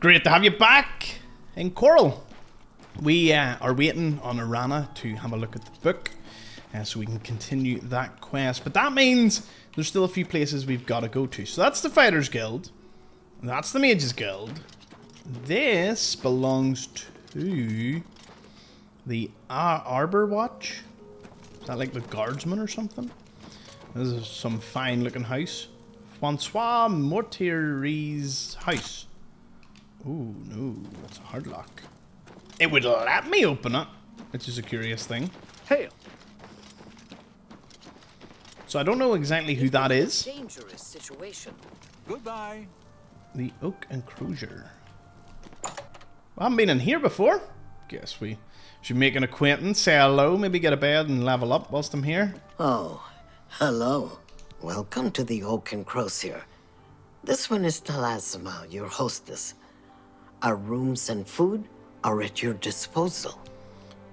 Great to have you back in Coral. We are waiting on Arana to have a look at the book so we can continue that quest. But that means there's still a few places we've got to go to. So that's the Fighters Guild. That's the Mages Guild. This belongs to the Arbor Watch. Is that like the guardsman or something? This is some fine looking house. Francois Mortier's house. Oh no, that's a hard lock. It would let me open it, which is a curious thing. Hail. So I don't know exactly who that is. Dangerous situation. Goodbye. The Oak Enclosure. I haven't been in here before. Guess we should make an acquaintance, say hello, maybe get a bed and level up whilst I'm here. Oh, hello. Welcome to the Oak Enclosure. This one is Talasima, your hostess. Our rooms and food are at your disposal.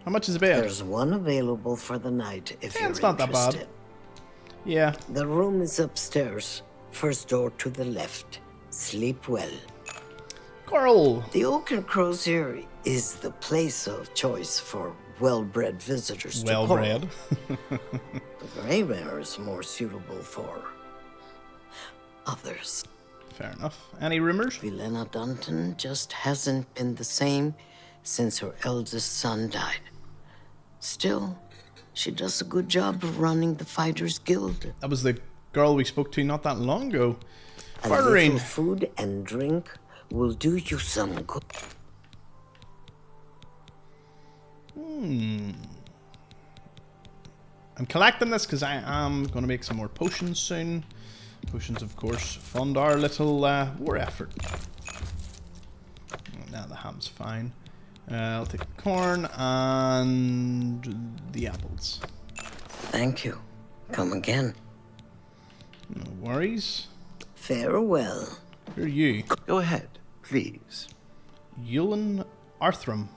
How much is a bed? There's one available for the night if you're it's not interested. that bad. Yeah. The room is upstairs, first door to the left. Sleep well. Coral. The Oak Enclosure is the place of choice for well-bred visitors to Coral. Well-bred. The Grey Mare is more suitable for others. Fair enough. Any rumors? Vilena Dunton just hasn't been the same since her eldest son died. Still, she does a good job of running the Fighters Guild. That was the girl we spoke to not that long ago. A Bartering. little food and drink will do you some good. I'm collecting this because I am going to make some more potions soon. Potions, of course, fund our little war effort. Now the ham's fine. I'll take the corn and the apples. Thank you. Come again. No worries. Farewell. Who are you? Go ahead, please. Yulin Arthram.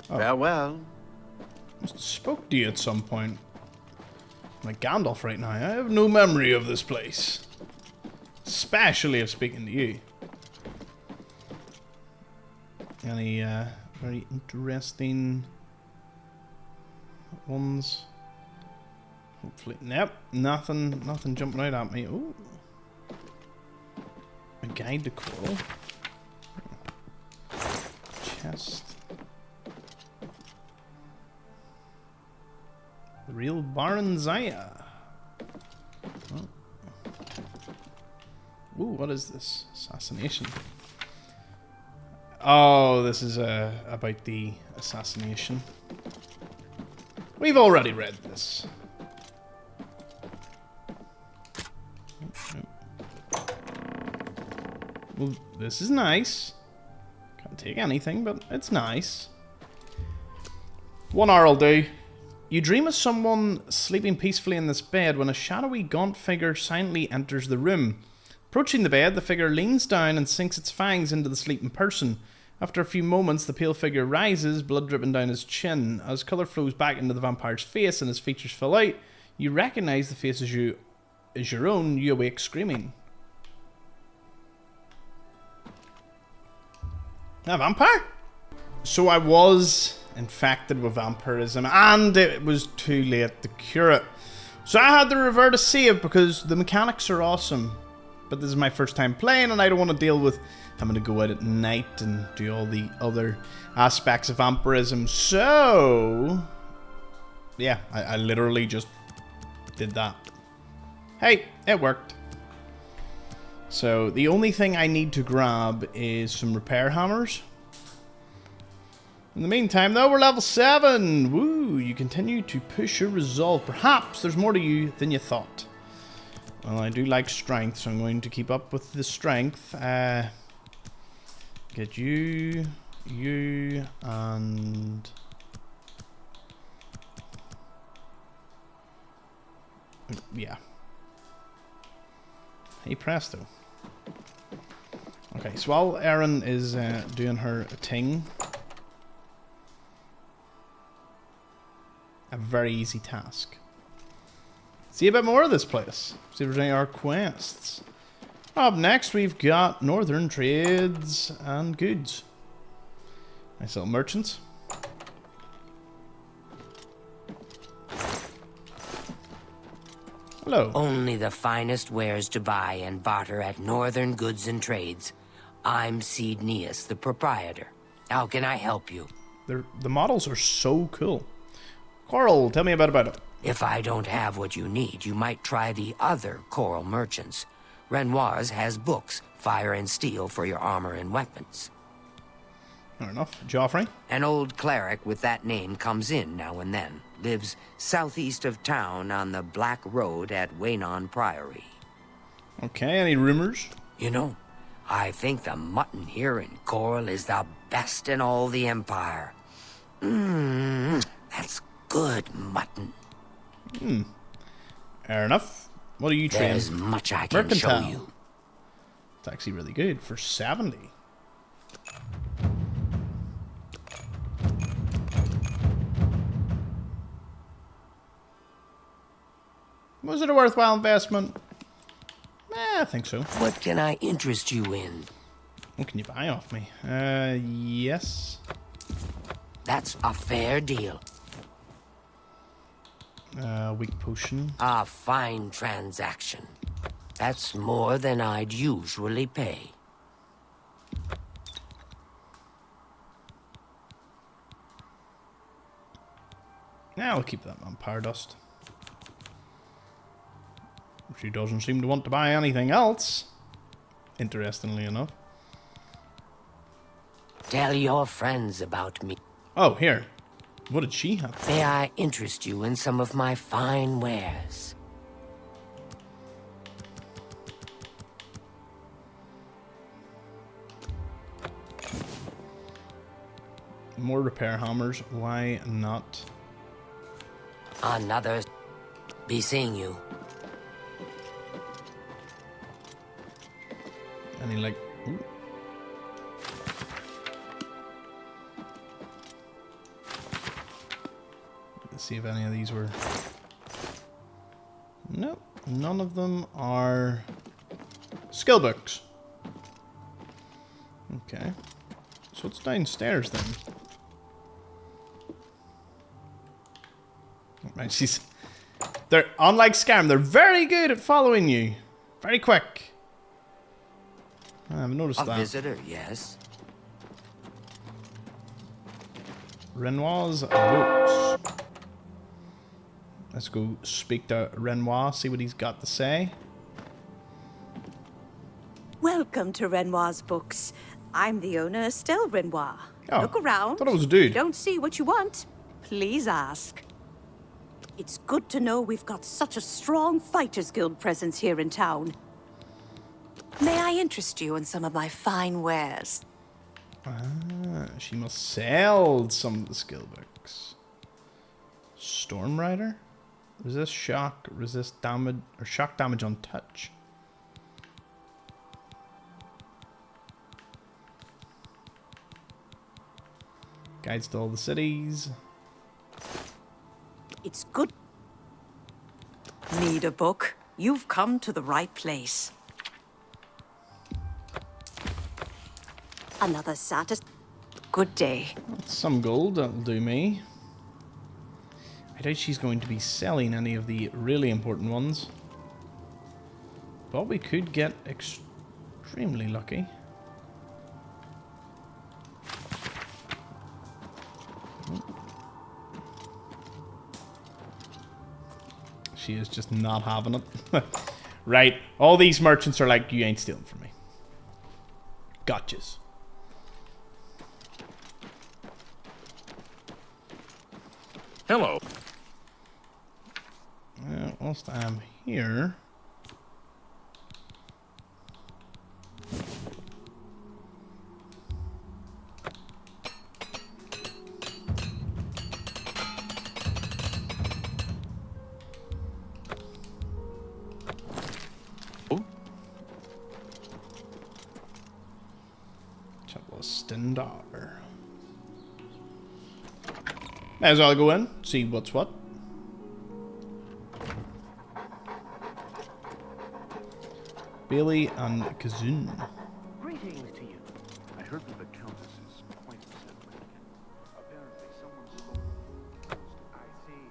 Farewell. Must have spoke to you at some point. Like Gandalf right now. I have no memory of this place. Especially of speaking to you. Any very interesting ones? Hopefully. Nope. Nothing jumping out at me. Ooh. A guide to Coral. Chest. The real Baron Zaya. Oh. Ooh, what is this? Assassination. Oh, this is about the assassination. We've already read this. Well, this is nice. Can't take anything, but it's nice. 1 hour will do. You dream of someone sleeping peacefully in this bed when a shadowy, gaunt figure silently enters the room. Approaching the bed, the figure leans down and sinks its fangs into the sleeping person. After a few moments, the pale figure rises, blood dripping down his chin. As colour flows back into the vampire's face and his features fill out, you recognise the face as your own. You awake screaming. A vampire? So I was infected with vampirism and it was too late to cure it. So I had to revert a save because the mechanics are awesome. But this is my first time playing and I don't want to deal with having to go out at night and do all the other aspects of vampirism. So, yeah, I literally just did that. Hey, it worked. So the only thing I need to grab is some repair hammers. In the meantime, though, we're level 7. Woo! You continue to push your resolve. Perhaps there's more to you than you thought. Well, I do like strength, so I'm going to keep up with the strength. Get you, and... yeah. Hey, presto. Okay, so while Erin is doing her thing, a very easy task. See a bit more of this place. See if there's any other quests. Up next, we've got Northern Trades and Goods. Nice little merchants. Hello. Only the finest wares to buy and barter at Northern Goods and Trades. I'm Cednius, the proprietor. How can I help you? The models are so cool. Coral, tell me about it. If I don't have what you need, you might try the other Coral merchants. Renoir's has books, fire and steel for your armor and weapons. Fair enough. Joffrey? An old cleric with that name comes in now and then. Lives southeast of town on the Black Road at Waynon Priory. Okay, any rumors? You know, I think the mutton here in Coral is the best in all the Empire. That's good mutton. Fair enough. What are you trading? There's much I can show you. It's actually really good for 70. Was it a worthwhile investment? I think so. What can I interest you in? What can you buy off me? Yes. That's a fair deal. Weak potion. A fine transaction. That's more than I'd usually pay. Now I'll keep that vampire dust. She doesn't seem to want to buy anything else. Interestingly enough. Tell your friends about me. Oh, here. What did she have? May I interest you in some of my fine wares? More repair hammers. Why not? Another. Be seeing you. Any like... Ooh. Let's see if any of these were... Nope. None of them are... Skill books. Okay. So it's downstairs then. Right, she's... They're... Unlike Scam, they're very good at following you. Very quick. I haven't noticed that. A visitor, yes. Renoir's books. Let's go speak to Renoir, see what he's got to say. Welcome to Renoir's books. I'm the owner, Estelle Renoir. Oh, Look around. thought it was a dude. Don't see what you want? Please ask. It's good to know we've got such a strong Fighters Guild presence here in town. May I interest you in some of my fine wares? Ah, she must sell some of the skill books. Storm Rider? Resist shock, resist damage, or shock damage on touch. Guides to all the cities. It's good. Need a book? You've come to the right place. Another good day. That's some gold, that'll do me. I doubt she's going to be selling any of the really important ones. But we could get extremely lucky. She is just not having it. Right, all these merchants are like, you ain't stealing from me. Gotchas. Hello. Whilst I'm here... Stendar. Might as well go in, see what's what. Bailey and Kazun. Greetings to you. I heard that the Countess is quite upset with you. Apparently someone spoke. I see.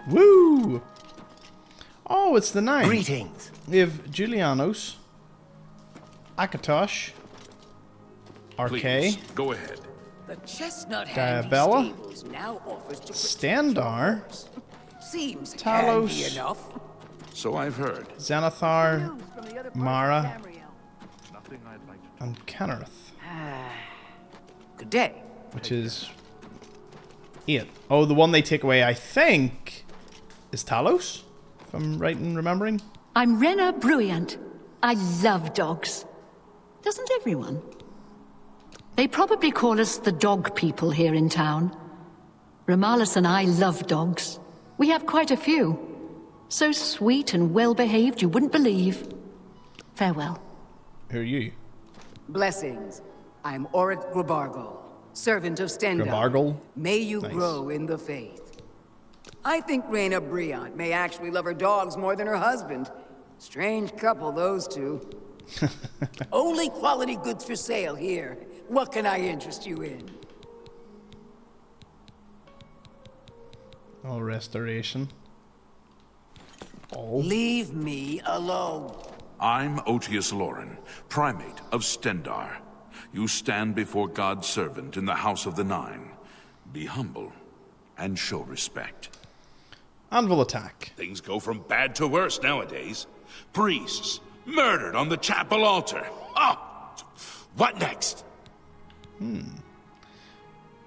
Woo! Oh, it's the 9. Greetings. We have Julianos, Akatosh, RK, Please, go ahead. The Chestnut Diabella, Handy Stables now offers to Standar, seems Talos. handy enough. So I've heard. Xanathar, Mara, Nothing I'd like to and Kennereth, Good day. which is 8. Oh, the one they take away, I think, is Talos, if I'm right in remembering. I'm Rena Bruyant. I love dogs. Doesn't everyone? They probably call us the dog people here in town. Ramalis and I love dogs. We have quite a few. So sweet and well-behaved you wouldn't believe. Farewell. Who are you? Blessings. I'm Oric Grabargol, servant of Stendhal. Grabargol? May you Nice. grow in the faith. I think Rena Briant may actually love her dogs more than her husband. Strange couple, those two. Only quality goods for sale here. What can I interest you in? Oh, restoration. Oh. Leave me alone. I'm Otius Loren, primate of Stendar. You stand before God's servant in the House of the Nine. Be humble and show respect. Anvil attack. Things go from bad to worse nowadays. Priests murdered on the chapel altar. Oh, what next?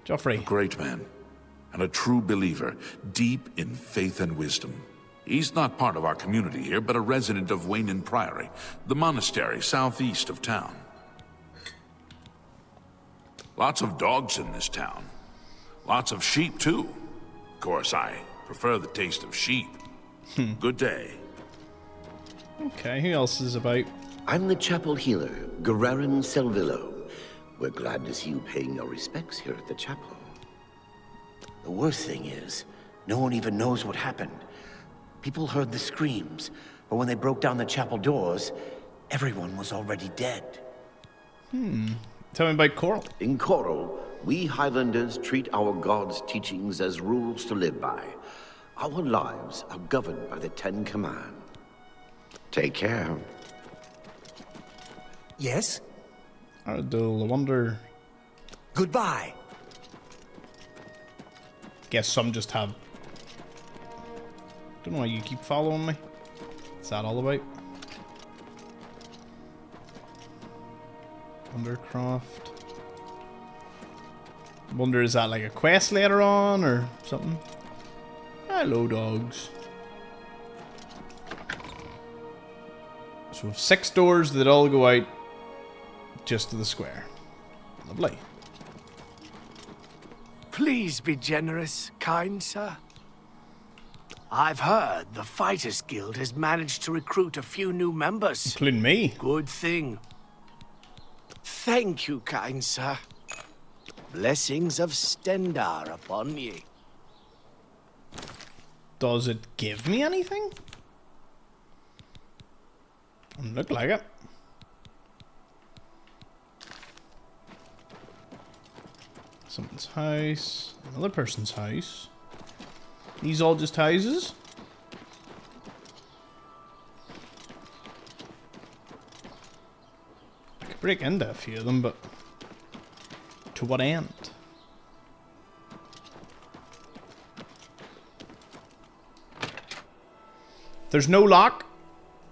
Joffrey. Great man, and a true believer, deep in faith and wisdom. He's not part of our community here, but a resident of Waynin Priory, the monastery southeast of town. Lots of dogs in this town. Lots of sheep, too. Of course, I prefer the taste of sheep. Good day. Okay, who else is about? I'm the chapel healer, Guerrerin Selvillo. We're glad to see you paying your respects here at the chapel. The worst thing is, no one even knows what happened. People heard the screams, but when they broke down the chapel doors, everyone was already dead. Tell me about Coral. In Coral, we Highlanders treat our gods' teachings as rules to live by. Our lives are governed by the Ten Command. Take care. Yes? I wonder. Goodbye. Guess some just have. Don't know why you keep following me. What's that all about? Undercroft. Wonder, is that like a quest later on or something? Hello, dogs. So we have 6 doors that all go out just to the square. Lovely. Please be generous, kind sir. I've heard the Fighters Guild has managed to recruit a few new members. Including me. Good thing. Thank you, kind sir. Blessings of Stendar upon ye. Does it give me anything? Doesn't look like it. Someone's house. Another person's house. These all just houses? I could break into a few of them, but to what end? There's no lock.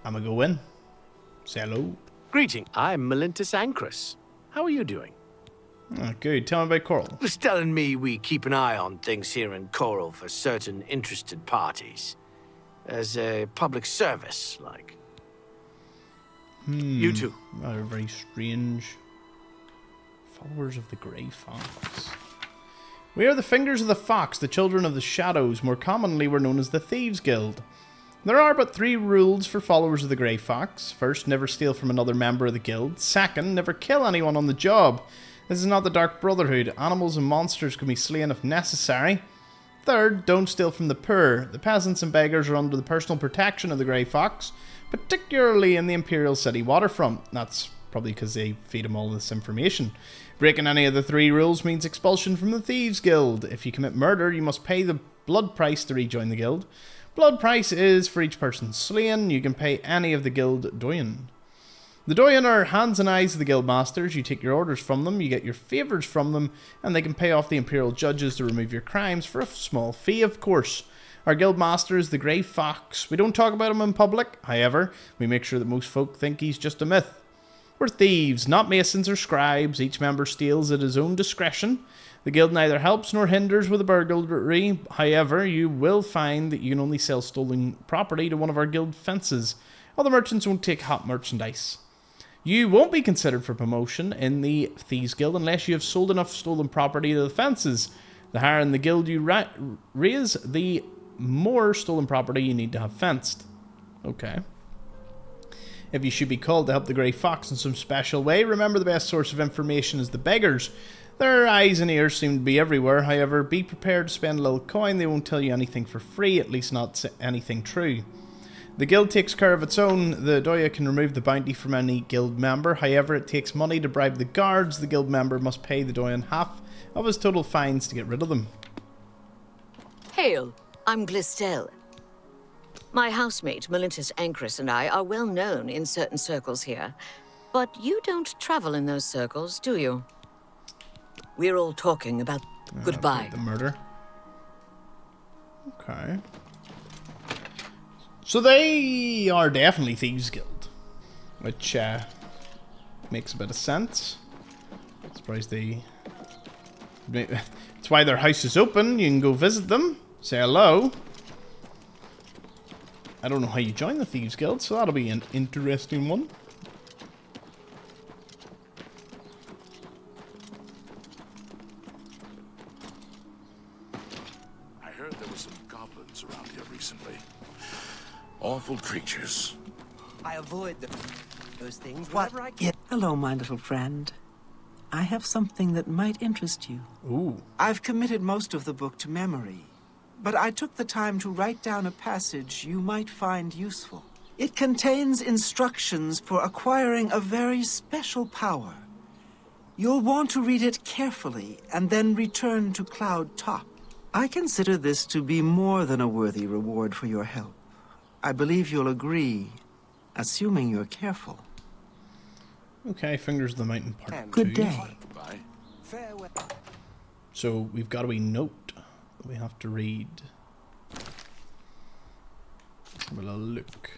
I'm gonna go in. Say hello. Greeting, I'm Melintus Ancrus. How are you doing? Oh, good. Tell me about Coral. Was telling me we keep an eye on things here in Coral for certain interested parties. As a public service, like. You too. They're very strange. Followers of the Grey Fox. We are the Fingers of the Fox, the children of the shadows. More commonly, we're known as the Thieves Guild. There are but 3 rules for followers of the Grey Fox. First, never steal from another member of the guild. Second, never kill anyone on the job. This is not the Dark Brotherhood. Animals and monsters can be slain if necessary. Third, don't steal from the poor. The peasants and beggars are under the personal protection of the Grey Fox, particularly in the Imperial City waterfront. That's probably because they feed him all this information. Breaking any of the 3 rules means expulsion from the Thieves Guild. If you commit murder, you must pay the blood price to rejoin the guild. Blood price is for each person slain. You can pay any of the guild doyen. The doyen are hands and eyes of the guild masters. You take your orders from them, you get your favours from them, and they can pay off the imperial judges to remove your crimes for a small fee, of course. Our guild master is the Grey Fox. We don't talk about him in public, however, we make sure that most folk think he's just a myth. We're thieves, not masons or scribes. Each member steals at his own discretion. The guild neither helps nor hinders with a burglary. However, you will find that you can only sell stolen property to one of our guild fences. Other merchants won't take hot merchandise. You won't be considered for promotion in the Thieves Guild unless you have sold enough stolen property to the fences. The higher in the guild you raise, the more stolen property you need to have fenced. Okay. If you should be called to help the Grey Fox in some special way, remember the best source of information is the beggars. Their eyes and ears seem to be everywhere. However, be prepared to spend a little coin. They won't tell you anything for free, at least not anything true. The guild takes care of its own. The doya can remove the bounty from any guild member. However, it takes money to bribe the guards. The guild member must pay the doyen half of his total fines to get rid of them. Hail, I'm Glistel. My housemate, Melintus Ancris, and I are well known in certain circles here. But you don't travel in those circles, do you? We're all talking about goodbye. The murder. Okay. So they are definitely Thieves Guild, which makes a bit of sense. I'm surprised they... It's why their house is open. You can go visit them, say hello. I don't know how you join the Thieves Guild, so that'll be an interesting one. I heard there were some goblins around here recently. Awful creatures. I avoid those things whenever I can. Hello, my little friend. I have something that might interest you. Ooh. I've committed most of the book to memory, but I took the time to write down a passage you might find useful. It contains instructions for acquiring a very special power. You'll want to read it carefully and then return to Cloud Top. I consider this to be more than a worthy reward for your help. I believe you'll agree, assuming you're careful. Okay, Fingers of the Mountain Part 2. Good day. Goodbye. Farewell. So we've got a wee note that we have to read. Let's have a little look.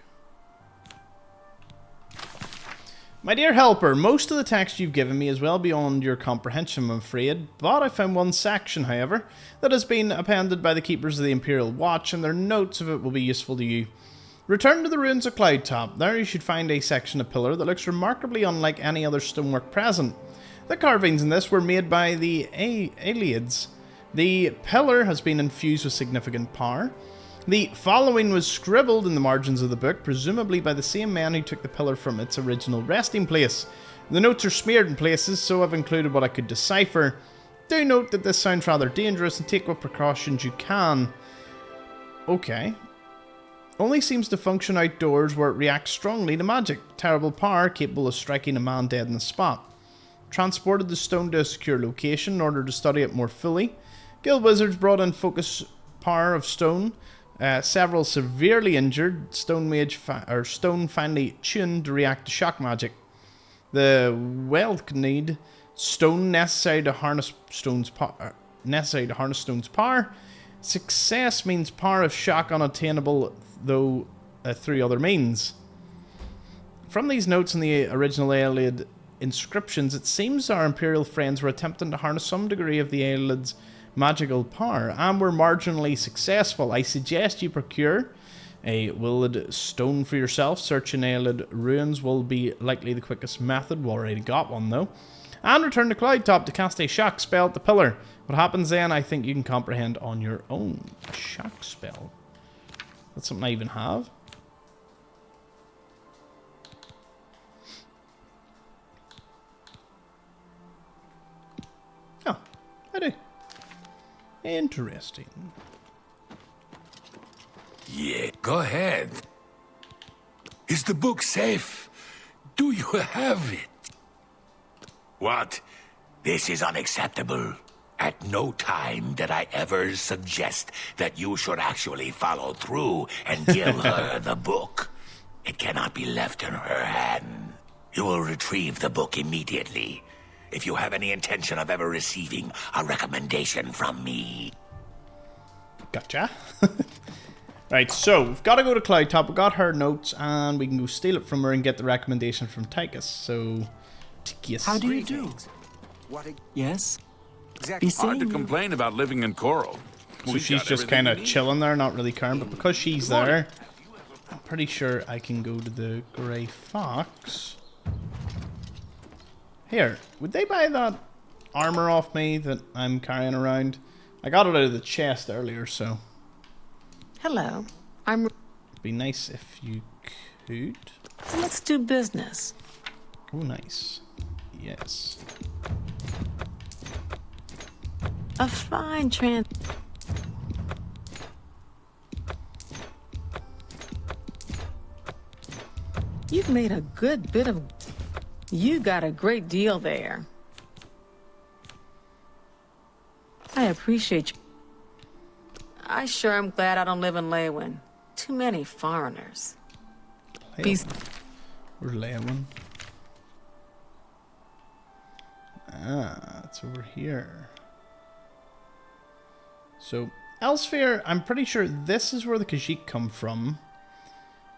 My dear helper, most of the text you've given me is well beyond your comprehension, I'm afraid, but I found one section, however, that has been appended by the keepers of the Imperial Watch, and their notes of it will be useful to you. Return to the ruins of Cloud Top. There you should find a section of pillar that looks remarkably unlike any other stonework present. The carvings in this were made by the Aelids. The pillar has been infused with significant power. The following was scribbled in the margins of the book, presumably by the same man who took the pillar from its original resting place. The notes are smeared in places, so I've included what I could decipher. Do note that this sounds rather dangerous and take what precautions you can. Okay. Only seems to function outdoors where it reacts strongly to magic. Terrible power capable of striking a man dead in the spot. Transported the stone to a secure location in order to study it more fully. Guild wizards brought in focus power of stone. Several severely injured. Stone finally tuned to react to shock magic. The Welkneed stone necessary to harness stone's power. Success means power of shock unattainable though through other means. From these notes in the original Aelid inscriptions, it seems our Imperial friends were attempting to harness some degree of the Aelid's magical power, and were marginally successful. I suggest you procure a willed stone for yourself. Searching Aelid ruins will be likely the quickest method. We already got one though. And return to Cloud Top to cast a shock spell at the pillar. What happens then, I think you can comprehend on your own. Shock spell. That's something I even have. Interesting. Yeah, go ahead. Is the book safe? Do you have it? What? This is unacceptable. At no time did I ever suggest that you should actually follow through and give her the book. It cannot be left in her hand. You will retrieve the book immediately, if you have any intention of ever receiving a recommendation from me. Gotcha. Right, so we've got to go to Cloud Top. We got her notes, and we can go steal it from her and get the recommendation from Tychus. So, Tychus. How do you do? Yes? Hard to complain about living in Coral. So she's just kind of chilling there, not really caring. But because she's there, I'm pretty sure I can go to the Grey Fox. Here, would they buy that armor off me that I'm carrying around? I got it out of the chest earlier, so... Hello. I'm... Be nice if you could. Let's do business. Oh, nice. Yes. A fine trans... You've made a good bit of... You got a great deal there. I appreciate you. I sure am glad I don't live in Leywin. Too many foreigners. Where's Leywin? Ah, it's over here. So, Elsphere, I'm pretty sure this is where the Khajiit come from.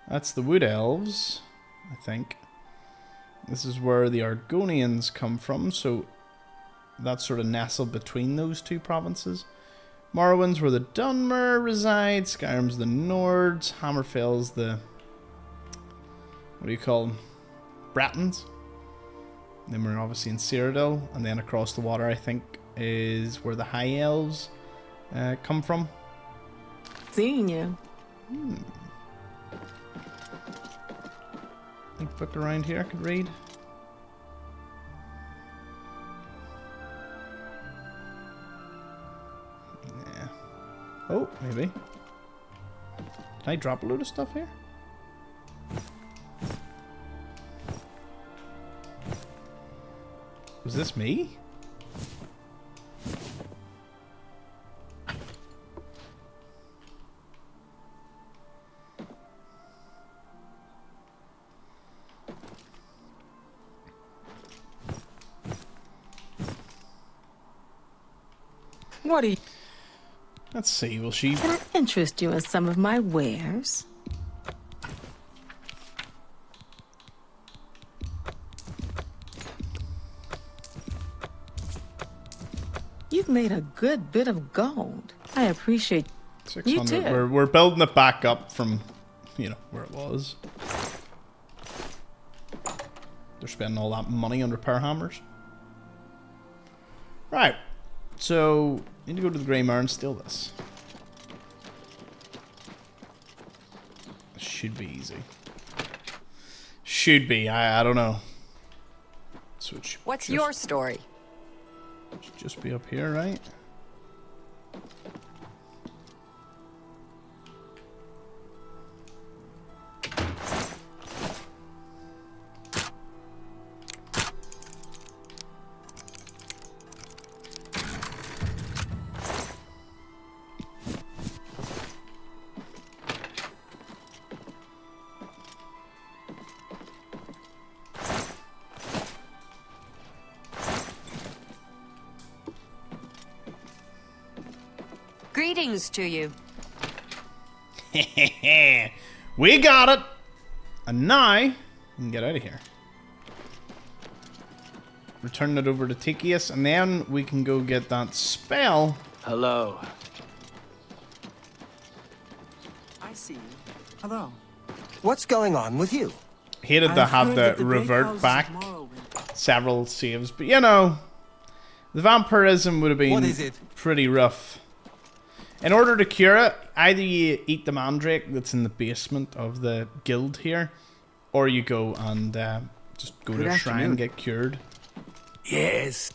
That's the Wood Elves, I think. This is where the Argonians come from, so that's sort of nestled between those two provinces. Morrowind's where the Dunmer reside, Skyrim's the Nords, Hammerfell's the... What do you call them? Bratons. Then we're obviously in Cyrodiil, and then across the water, I think, is where the High Elves come from. Seeing you. Think book around here I could read. Yeah. Oh, maybe. Can I drop a load of stuff here? Was this me? What are you... Let's see, will she... Can I interest you in some of my wares? You've made a good bit of gold. I appreciate 600. you too. We're building it back up from, you know, where it was. They're spending all that money on repair hammers. Right. So, need to go to the Grey Mare and steal this. Should be easy. Should be. I don't know. So it should What's your story? Should just be up here, right? Greetings to you. We got it! And now, we can get out of here. Return it over to Tychus, and then we can go get that spell. Hello. I see you. Hello. What's going on with you? Hated to have to revert back several saves, but you know, the vampirism would have been pretty rough. In order to cure it, either you eat the mandrake that's in the basement of the guild here, or you go and just go to a shrine and get cured. Yes.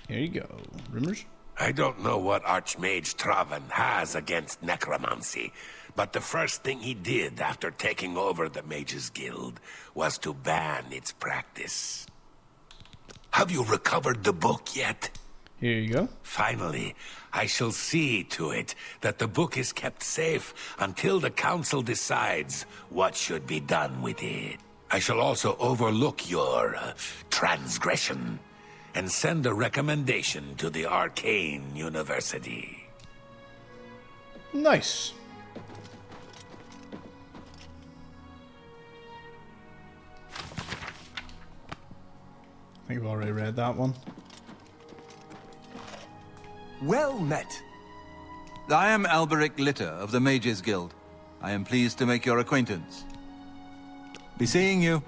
Here you go. Rumors? I don't know what Archmage Traven has against necromancy, but the first thing he did after taking over the Mages Guild was to ban its practice. Have you recovered the book yet? Here you go. Finally, I shall see to it that the book is kept safe until the council decides what should be done with it. I shall also overlook your transgression and send a recommendation to the Arcane University. Nice. I think I've already read that one. Well met. I am Alberic Litter of the Mages Guild. I am pleased to make your acquaintance. Be seeing you.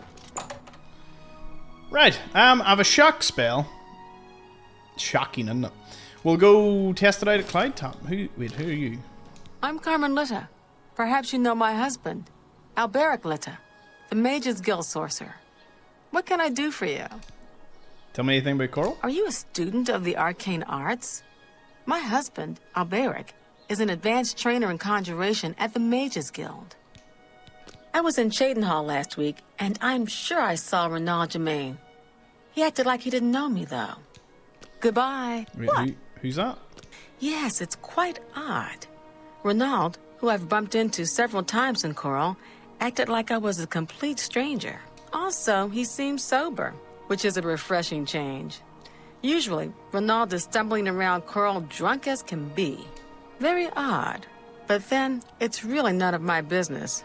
Right, I have a shock spell. Shocking, isn't it? We'll go test it out at Cloudtop. Who are you? I'm Carmen Litter. Perhaps you know my husband, Alberic Litter, the Mages Guild sorcerer. What can I do for you? Tell me anything about Coral? Are you a student of the arcane arts? My husband, Alberic, is an advanced trainer in conjuration at the Mages Guild. I was in Cheydinhall last week, and I'm sure I saw Renaud Germain. He acted like he didn't know me, though. Goodbye. Wait, who's that? Yes, it's quite odd. Renaud, who I've bumped into several times in Coral, acted like I was a complete stranger. Also, he seems sober, which is a refreshing change. Usually, Renaud is stumbling around Coral drunk as can be. Very odd. But then, it's really none of my business.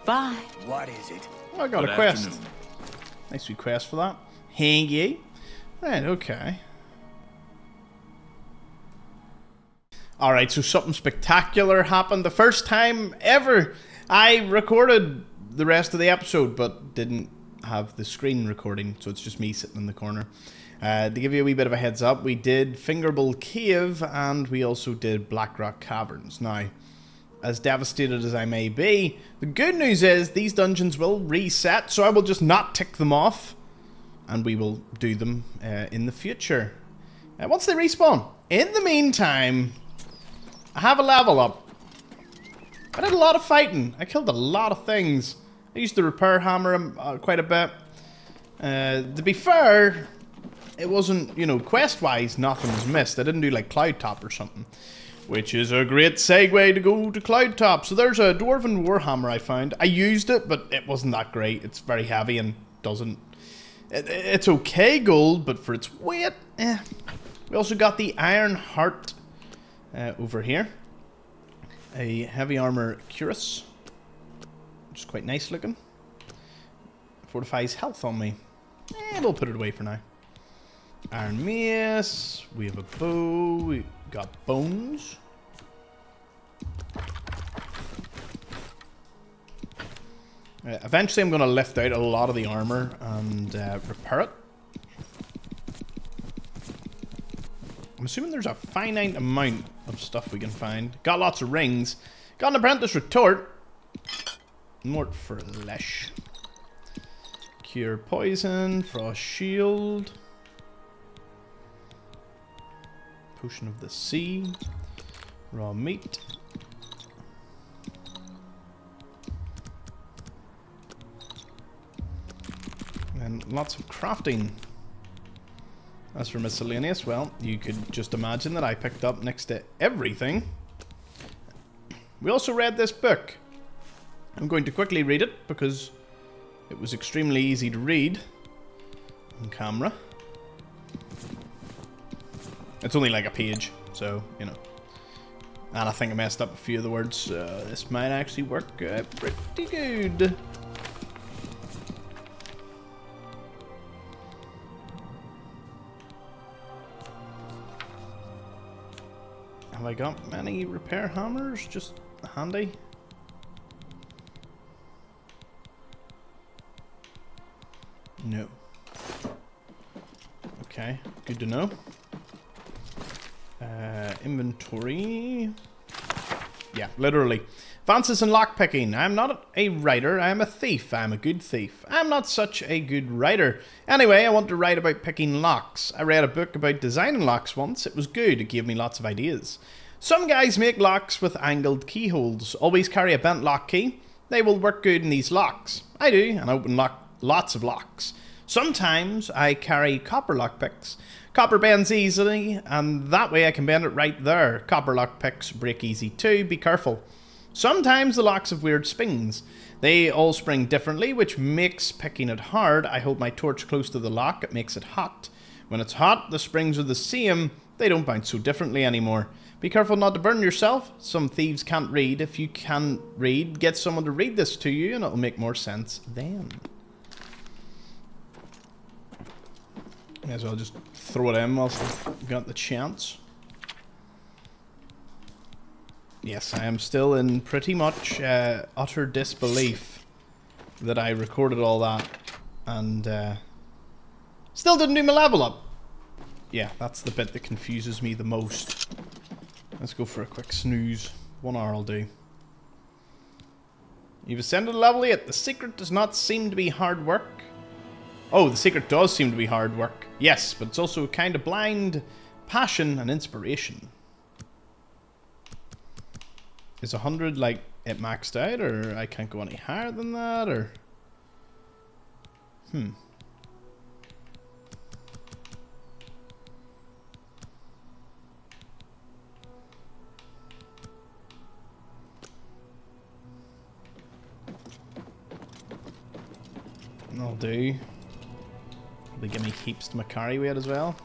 Bye. What is it? Oh, I got a quest. Nice request for that. Thank you. Right, okay. Alright, so something spectacular happened. The first time ever I recorded the rest of the episode, but didn't have the screen recording, so it's just me sitting in the corner. To give you a wee bit of a heads up, we did Fingerbowl Cave, and we also did Blackrock Caverns. Now, as devastated as I may be, the good news is these dungeons will reset, so I will just not tick them off, and we will do them in the future. Once they respawn. In the meantime, I have a level up. I did a lot of fighting. I killed a lot of things. I used the repair hammer quite a bit. To be fair, it wasn't, you know, quest-wise, nothing was missed. I didn't do like Cloudtop or something. Which is a great segue to go to Cloudtop. So there's a Dwarven Warhammer I found. I used it, but it wasn't that great. It's very heavy and doesn't... It's okay gold, but for its weight, eh. We also got the Iron Heart over here. A heavy armor cuirass, which is quite nice looking. Fortifies health on me. We'll put it away for now. Iron mace. We have a bow. We got bones. Eventually I'm going to lift out a lot of the armor and repair it. I'm assuming there's a finite amount of stuff we can find. Got lots of rings. Got an apprentice retort. Mort for Lesh. Cure poison. Frost shield. Potion of the sea. Raw meat. And lots of crafting. As for miscellaneous, well, you could just imagine that I picked up next to everything. We also read this book. I'm going to quickly read it because it was extremely easy to read on camera. It's only like a page, so, you know. And I think I messed up a few of the words. This might actually work pretty good. Have I got many repair hammers? Just handy? No. Okay, good to know. Inventory. Yeah, literally. Advances in lockpicking. I am not a writer, I am a thief. I am a good thief. I am not such a good writer. Anyway, I want to write about picking locks. I read a book about designing locks once. It was good, it gave me lots of ideas. Some guys make locks with angled keyholes. Always carry a bent lock key. They will work good in these locks. I do, and open lots of locks. Sometimes I carry copper lockpicks. Copper bends easily, and that way I can bend it right there. Copper lockpicks break easy too, be careful. Sometimes the locks have weird springs. They all spring differently, which makes picking it hard. I hold my torch close to the lock, it makes it hot. When it's hot, the springs are the same. They don't bounce so differently anymore. Be careful not to burn yourself. Some thieves can't read. If you can read, get someone to read this to you and it'll make more sense then. May as well just throw it in whilst I've got the chance. Yes, I am still in pretty much utter disbelief that I recorded all that and still didn't do my level up. Yeah, that's the bit that confuses me the most. Let's go for a quick snooze. 1 hour will do. You've ascended to level 8. The secret does not seem to be hard work. Oh, the secret does seem to be hard work. Yes, but it's also kind of blind passion and inspiration. Is 100 like it maxed out, or I can't go any higher than that, or... I'll do. They give me heaps to my carry weight as well.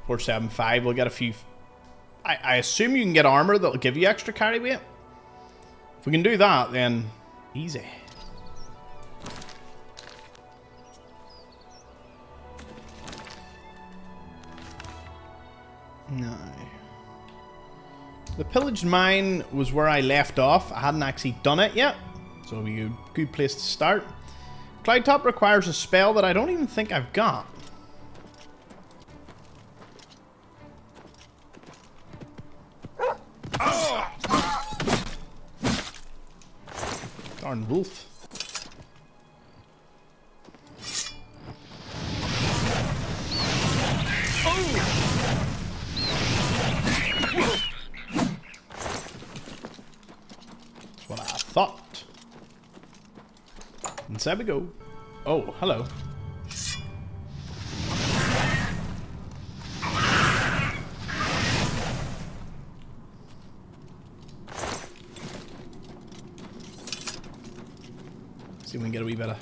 475, we'll get a few... I assume you can get armor that'll give you extra carry weight. If we can do that, then easy. No. The pillaged mine was where I left off. I hadn't actually done it yet, so it'll be a good place to start. Cloudtop requires a spell that I don't even think I've got. Darn wolf. That's what I thought. Inside we go. Oh, hello. See if we can get a wee bit of...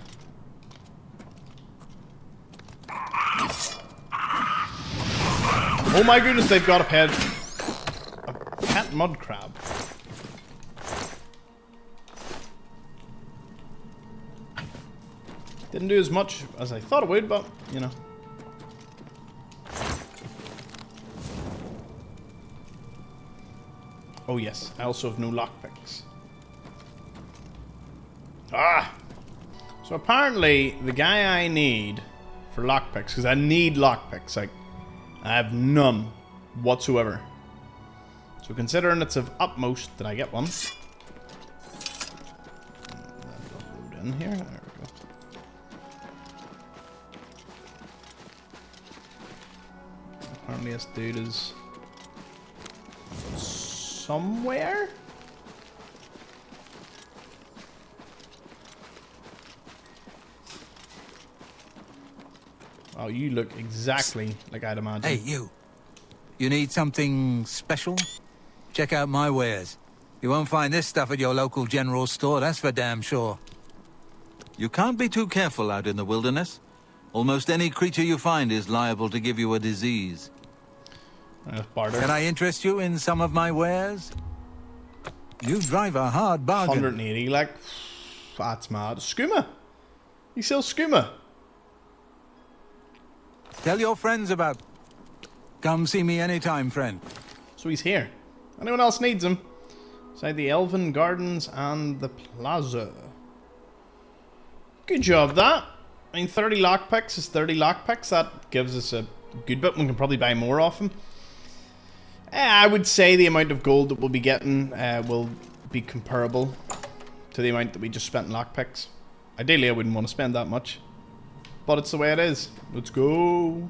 Oh my goodness, they've got a pet mud crab. Didn't do as much as I thought it would, but, you know. Oh yes, I also have no lockpicks. Ah! So apparently, the guy I need for lockpicks, because I need lockpicks, like, I have none whatsoever. So considering it's of utmost that I get one. That'll load in here. There we go. Apparently this dude is somewhere. Oh, you look exactly like I'd imagine. Hey, you. You need something special? Check out my wares. You won't find this stuff at your local general store, that's for damn sure. You can't be too careful out in the wilderness. Almost any creature you find is liable to give you a disease. Can I interest you in some of my wares? You drive a hard bargain. 180, like, that's mad. Skooma. He sells skooma. Tell your friends about... Come see me anytime, friend. So he's here. Anyone else needs him? Inside the Elven Gardens and the Plaza. Good job, that. I mean, 30 lockpicks is 30 lockpicks. That gives us a good bit. We can probably buy more off him. I would say the amount of gold that we'll be getting will be comparable to the amount that we just spent in lockpicks. Ideally, I wouldn't want to spend that much. But it's the way it is. Let's go.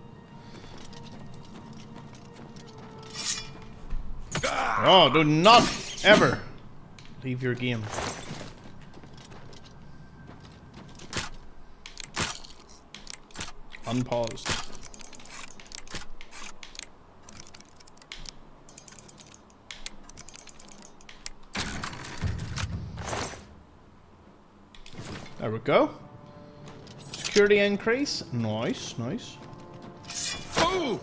Oh, do not ever leave your game. Unpaused. There we go. Security increase. Nice, nice. Oh!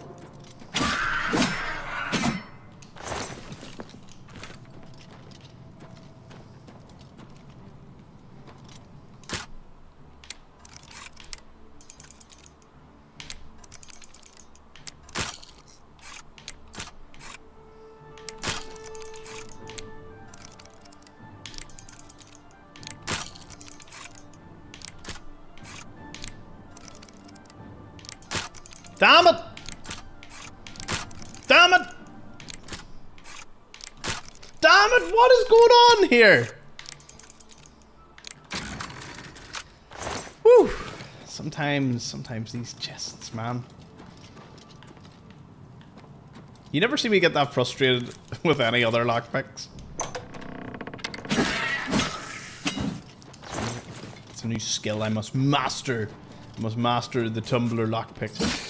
Damn it! Damn it! Damn it! What is going on here? Whew. Sometimes these chests, man. You never see me get that frustrated with any other lockpicks. It's a new skill I must master. I must master the tumbler lockpick.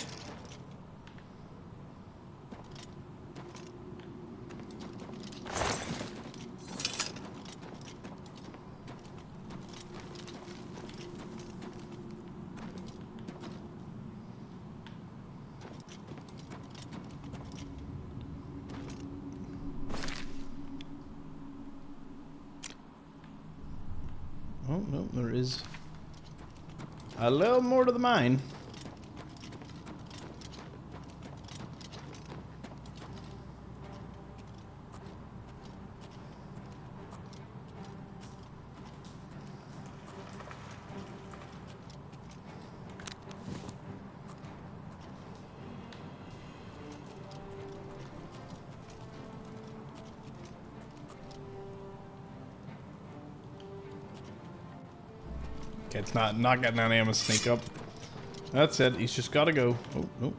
Oh, no, there is a little more to the mine. Okay, it's not getting any of him to sneak up. That's it. He's just got to go. Oh, no.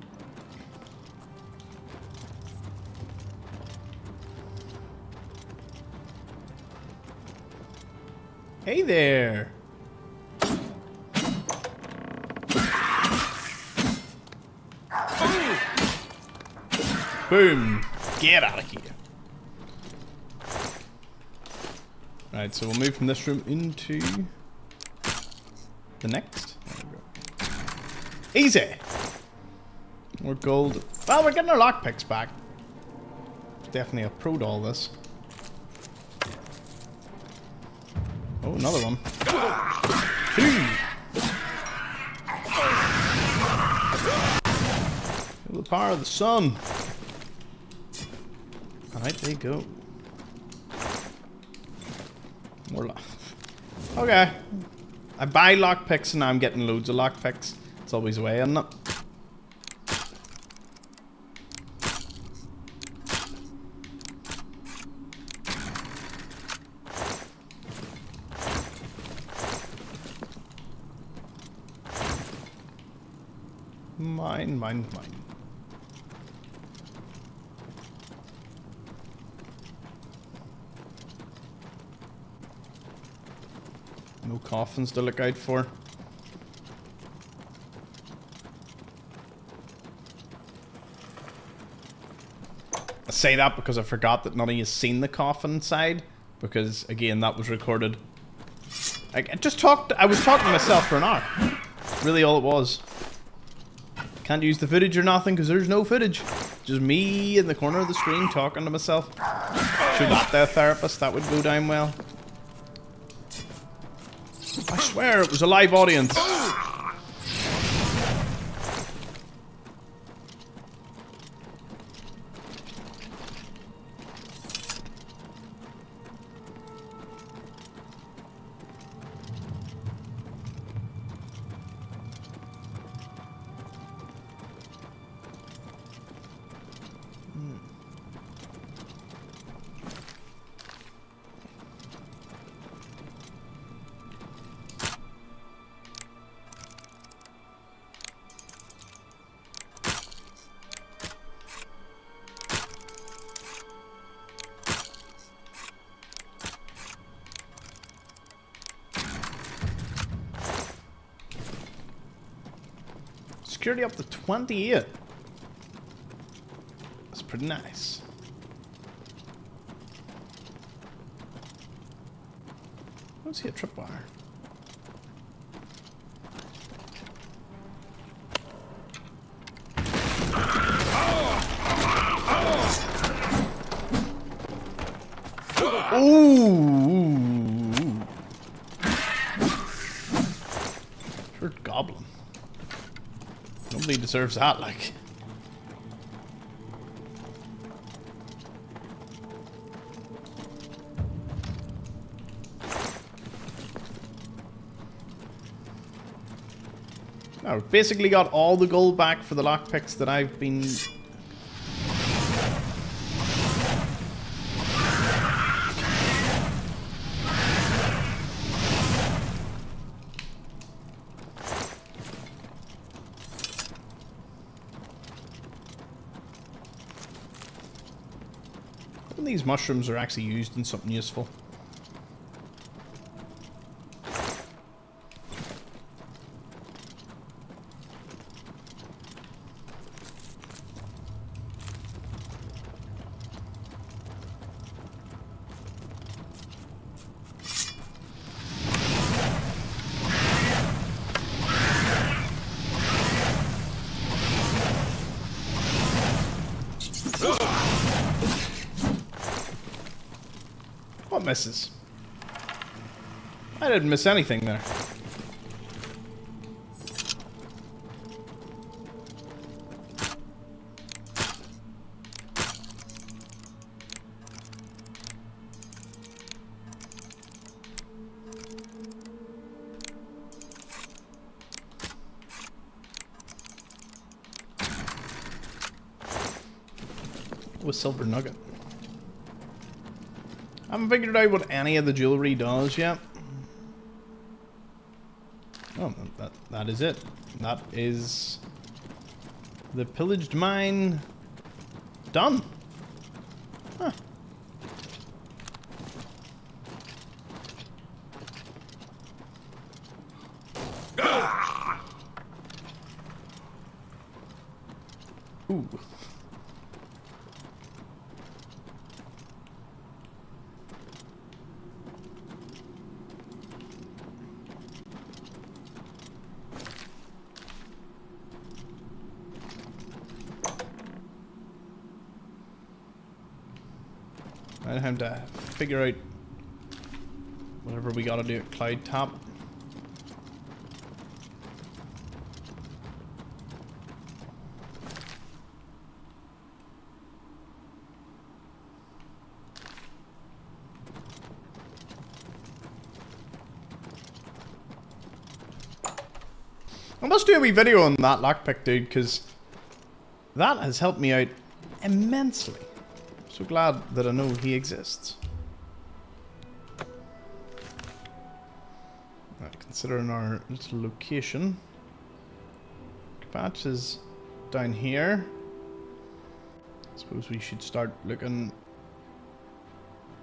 Hey there. Boom. Get out of here. Right, so we'll move from this room into the next. There we go. Easy. More gold. Well, we're getting our lockpicks back. Definitely a pro to all this. Oh, another one. Two. Feel the power of the sun. Alright, there you go. More lock. Okay. I buy lockpicks and now I'm getting loads of lockpicks. It's always a way, isn't it? Mine. No coffins to look out for. I say that because I forgot that none of you seen the coffin side. Because, again, that was recorded. I was talking to myself for an hour. That's really all it was. Can't use the footage or nothing because there's no footage. Just me in the corner of the screen talking to myself. Should that be a therapist, that would go down well. I swear it was a live audience. security up to 28. That's pretty nice. I don't see a tripwire. Ooh. Sure, goblin. Nobody deserves that, like. Now, we've basically got all the gold back for the lockpicks that I've been... And these mushrooms are actually used in something useful. What misses? I didn't miss anything there. Oh, a silver nugget. I haven't figured out what any of the jewelry does yet. Oh, that is it. That is the pillaged mine done. Huh. Ooh. I have to figure out whatever we gotta do at Cloud Top. I must do a wee video on that lockpick, dude, because that has helped me out immensely. So glad that I know he exists. Right, considering our little location, KVATCH is down here. I suppose we should start looking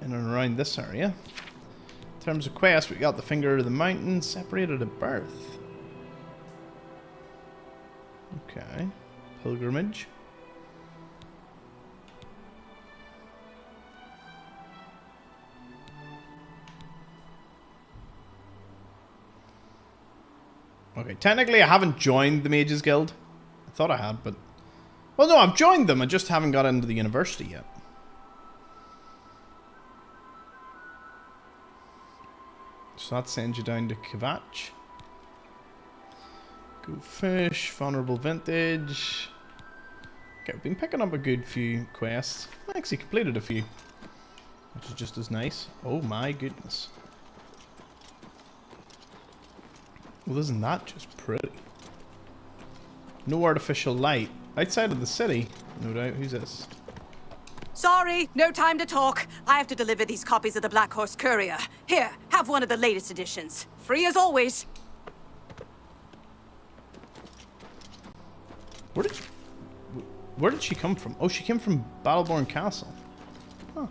in and around this area. In terms of quests, we got the Finger of the Mountain, separated at birth. Okay, pilgrimage. Okay, technically I haven't joined the Mages Guild. I thought I had, but... Well, no, I've joined them. I just haven't got into the university yet. So that sends you down to KVATCH. Go fish, vulnerable vintage. Okay, we've been picking up a good few quests. I actually completed a few, which is just as nice. Oh my goodness. Well, isn't that just pretty? No artificial light. Outside of the city, no doubt. Who's this? Sorry, no time to talk. I have to deliver these copies of the Black Horse Courier. Here, have one of the latest editions. Free as always. Where did she come from? Oh, she came from Battleborn Castle. Huh.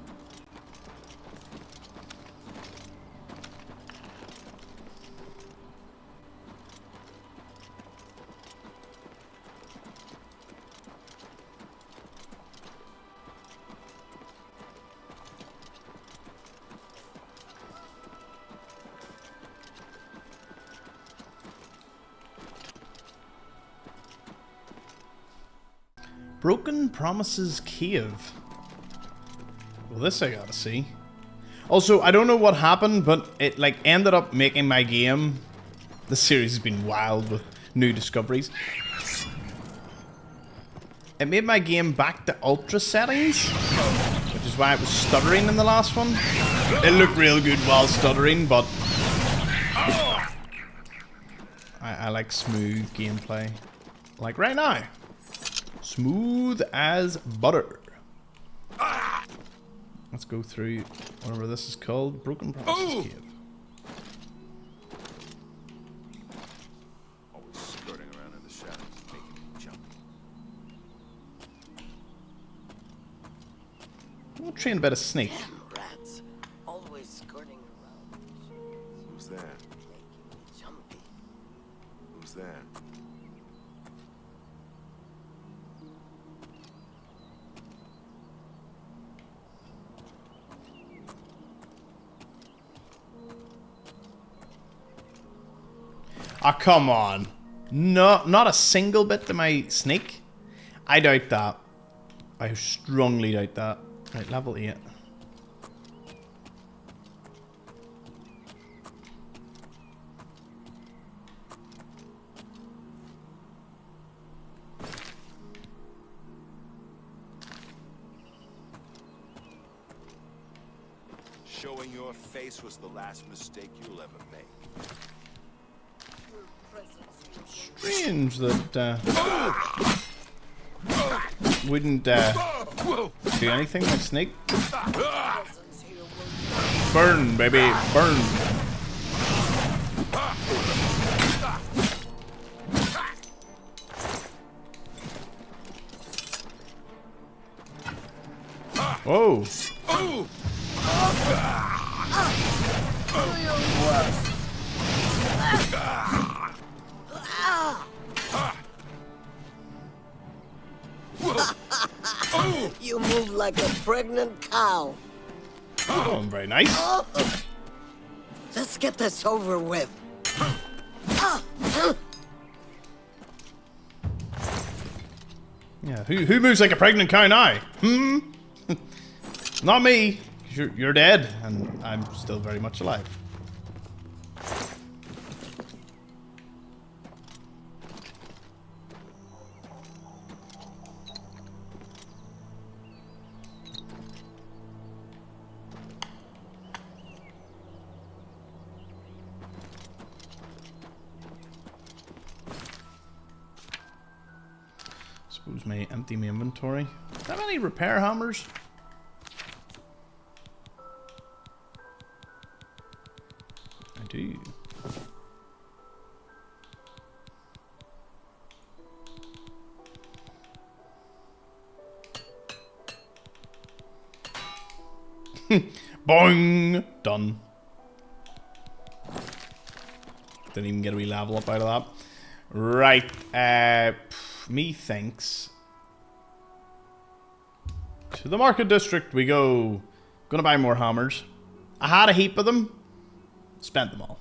Broken Promises Cave. Well, this I gotta see. Also, I don't know what happened, but it like ended up making my game. The series has been wild with new discoveries. It made my game back to ultra settings, which is why it was stuttering in the last one. It looked real good while stuttering, but I like smooth gameplay. Like right now. Smooth as butter. Let's go through whatever this is called. Broken Promises Cave. Always skirting around in the shadows, making me jump. We'll train a bit of snake. Rats, always skirting around. Who's there? Jumpy. Who's there? Ah, come on. No, not a single bit to my snake. I doubt that. I strongly doubt that. Right, level 8. Showing your face was the last mistake you'll ever make. Strange that wouldn't do anything with snake. Burn, baby, burn. Whoa. You move like a pregnant cow. Oh, very nice. Let's get this over with. Yeah, who moves like a pregnant cow now? Hmm? Not me. You're dead, and I'm still very much alive. Suppose may empty my inventory. Do I have any repair hammers? I do. Boing! Done. Didn't even get a wee level up out of that. Right. Methinks. To the market district we go. Gonna buy more hammers. I had a heap of them. Spent them all.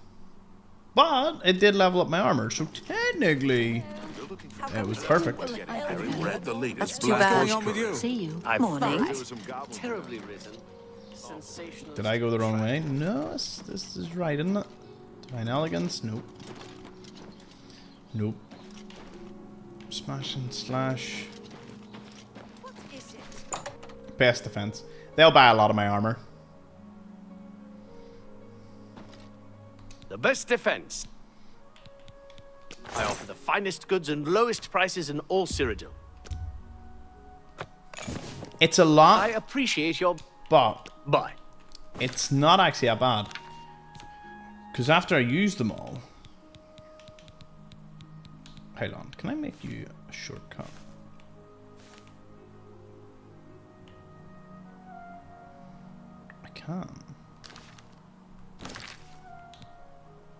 But it did level up my armor, so technically it was perfect. That's too bad. See you. Morning. Terribly risen. Did I go the wrong way? No, this is right, isn't it? Divine Elegance? Nope. Nope. Smash and slash. Best defense. They'll buy a lot of my armor. The best defense. I offer the finest goods and lowest prices in all Cyrodiil. It's a lot. I appreciate your... But Bye. it's not actually that bad. Because after I use them all... Hold on, can I make you a shortcut? I can.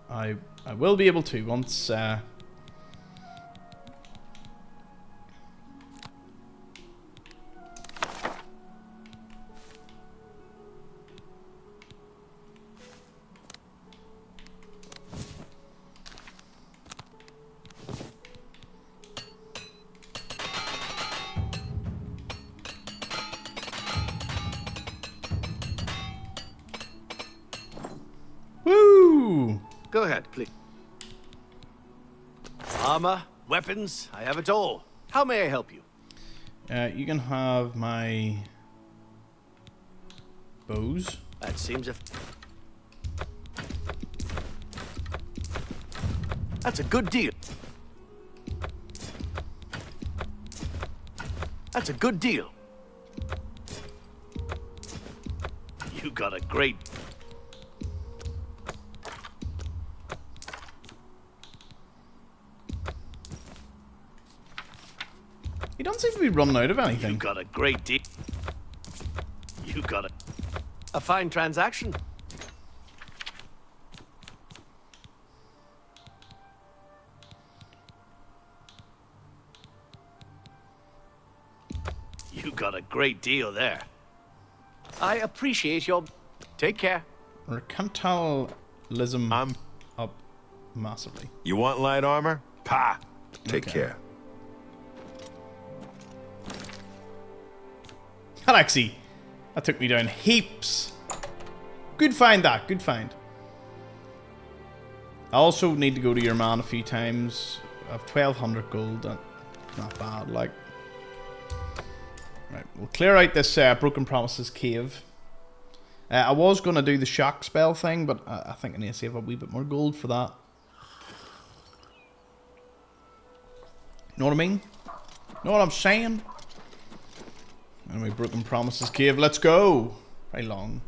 I will be able to once... Go ahead, please. Armor, weapons, I have it all. How may I help you? You can have my bows. That seems That's a good deal. That's a good deal. You got a great... He don't seem to be running out of anything. You got a great deal. You got a fine transaction. You got a great deal there. I appreciate your... Take care. Mercantilism up massively. You want light armor? Pa! Take care. Alexi, that took me down heaps. Good find that, good find. I also need to go to your man a few times. I have 1200 gold, not bad, like. Right, we'll clear out this Broken Promises cave. I was going to do the shock spell thing, but I think I need to save a wee bit more gold for that. Know what I mean? Know what I'm saying? Anyway, Broken Promises cave, let's go! Very long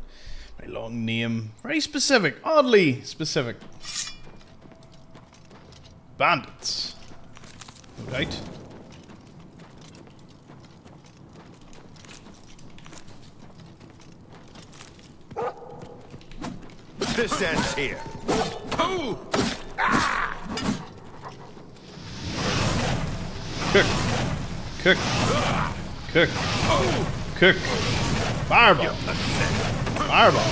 name. Very specific, oddly specific. Bandits. No doubt. This ends here. Oh! Ah! Cook. Cook. Cook. Cook. Fireball. Fireball.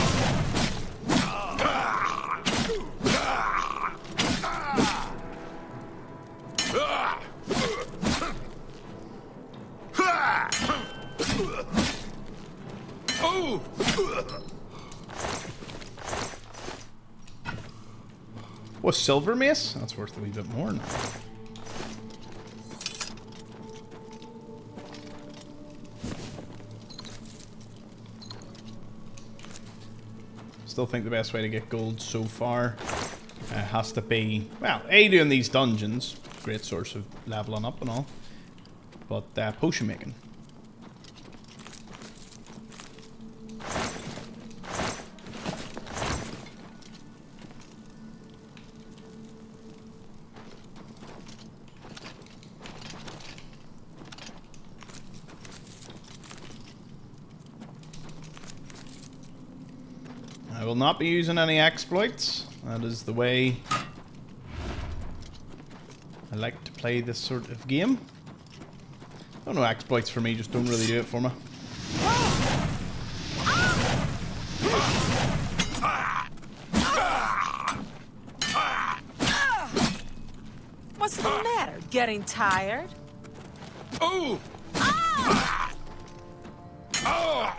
Oh! What, silver mace? That's worth a wee bit more now. Still think the best way to get gold so far has to be, well, A, doing these dungeons, great source of leveling up and all, but potion making. I will not be using any exploits. That is the way I like to play this sort of game. Don't know, exploits for me just don't really do it for me. What's the matter? Getting tired? Oh! Ah! Oh!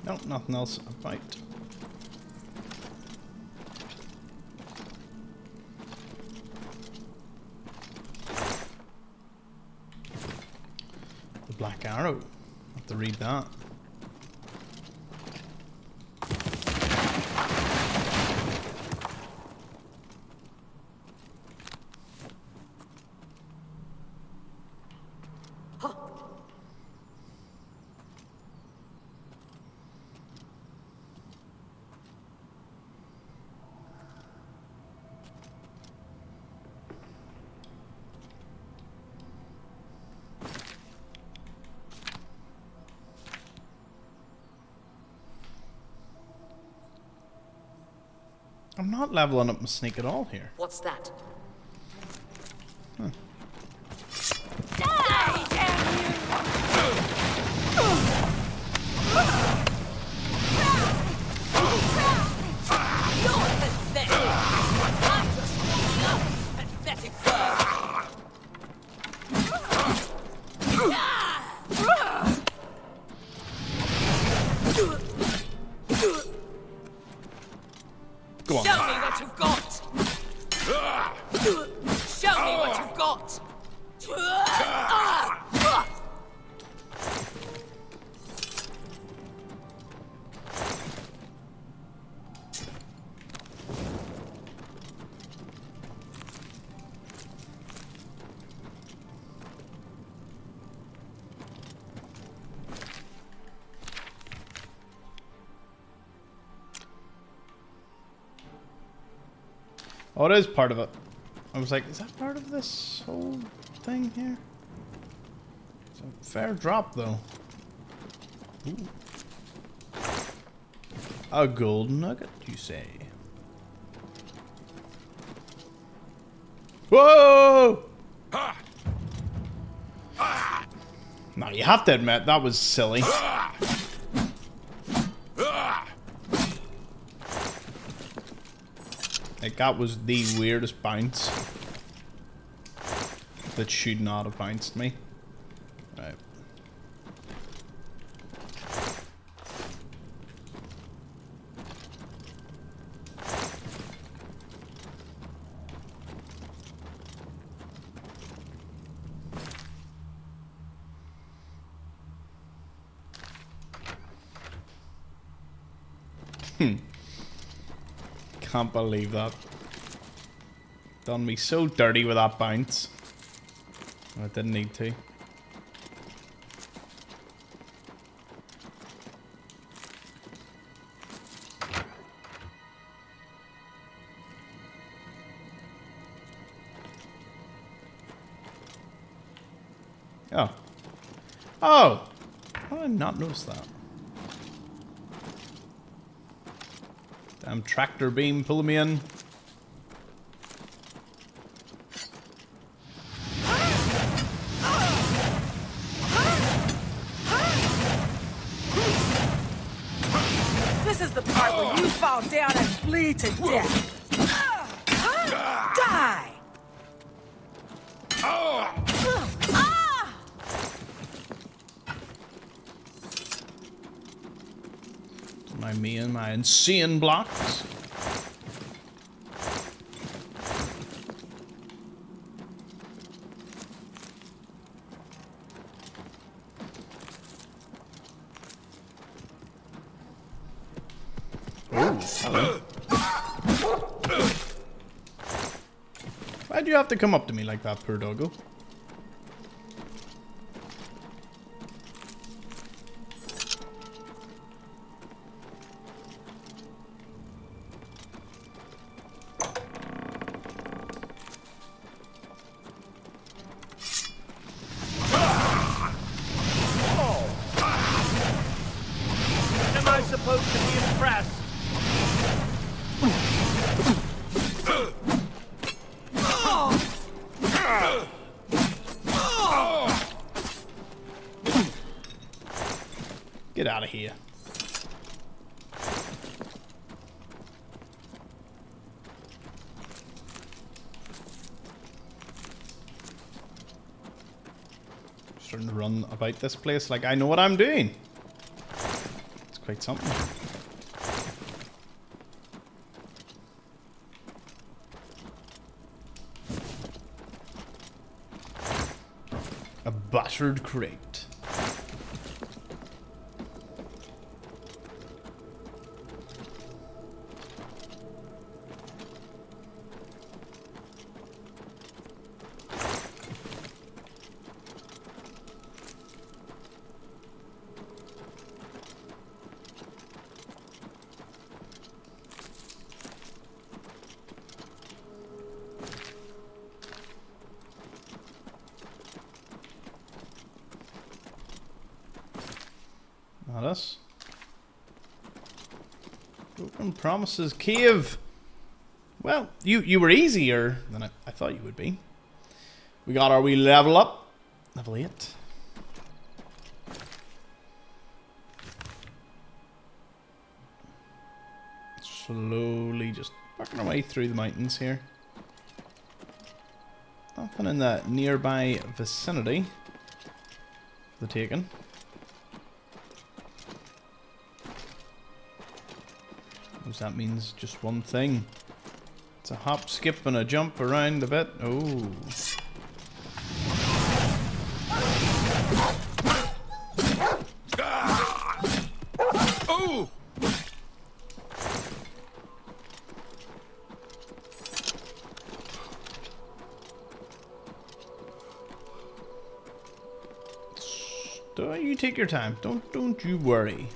No, nothing else about. The Black Arrow. I have to read that. I'm not leveling up my sneak at all here. What's that? Huh. Die, damn you! You're pathetic! I'm just warming up, pathetic girl! Go on. Show me what you've got! Show me what you've got! Oh, it is part of it. I was like, is that part of this whole thing here? It's a fair drop, though. Ooh. A gold nugget, you say? Whoa! Now, you have to admit, that was silly. Like, that was the weirdest bounce. That should not have bounced me. Right. Can't believe that. Done me so dirty with that bounce. I didn't need to. Oh. Oh! How did I not notice that? Damn tractor beam pulling me in. This is the part where you fall down and bleed to death. Die! Me and my insane blocks. Hello. Why'd you have to come up to me like that, poor doggo? Get out of here. Starting to run about this place like I know what I'm doing. It's quite something. A battered crate. Not us. Broken Promises Cave. Well, you were easier than I thought you would be. We got our wee level up. Level 8. Slowly just working our way through the mountains here. Nothing in the nearby vicinity for the taking. Because that means just one thing. It's a hop, skip, and a jump around a bit. Oh. Oh! You take your time. Don't you worry.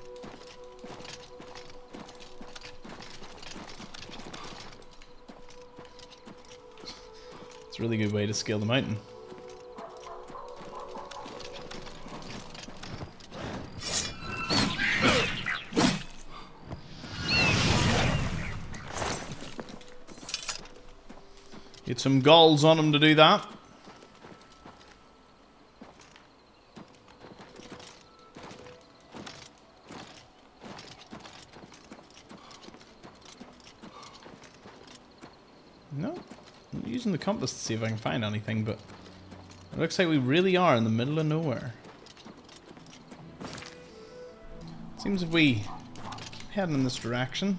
It's a really good way to scale the mountain. Get some gulls on him to do that. No, I'm using the compass to see if I can find anything, but it looks like we really are in the middle of nowhere. Seems if we keep heading in this direction,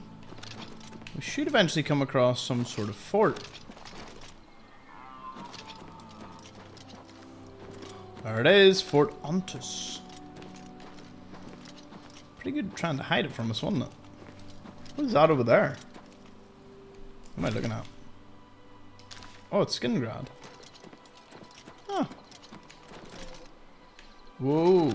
we should eventually come across some sort of fort. There it is, Fort Ontus. Pretty good trying to hide it from us, wasn't it? What is that over there? What am I looking at? Oh, it's Skingrad. Huh. Whoa.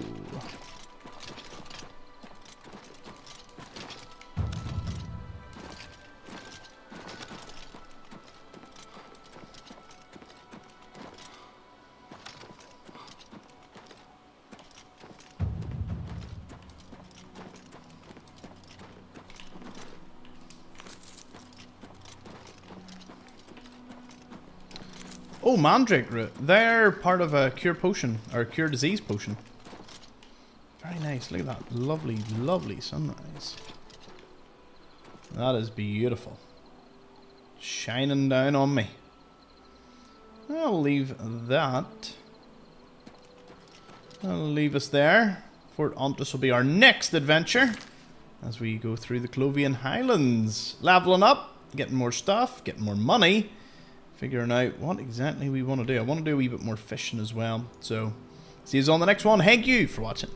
Oh, Mandrake root. They're part of a cure potion, or a cure disease potion. Very nice. Look at that. Lovely, lovely sunrise. That is beautiful. Shining down on me. I'll leave that. I'll leave us there. Fort Ontus will be our next adventure as we go through the Clovian Highlands. Leveling up, getting more stuff, getting more money. Figuring out what exactly we want to do. I want to do a wee bit more fishing as well. So, see you on the next one. Thank you for watching.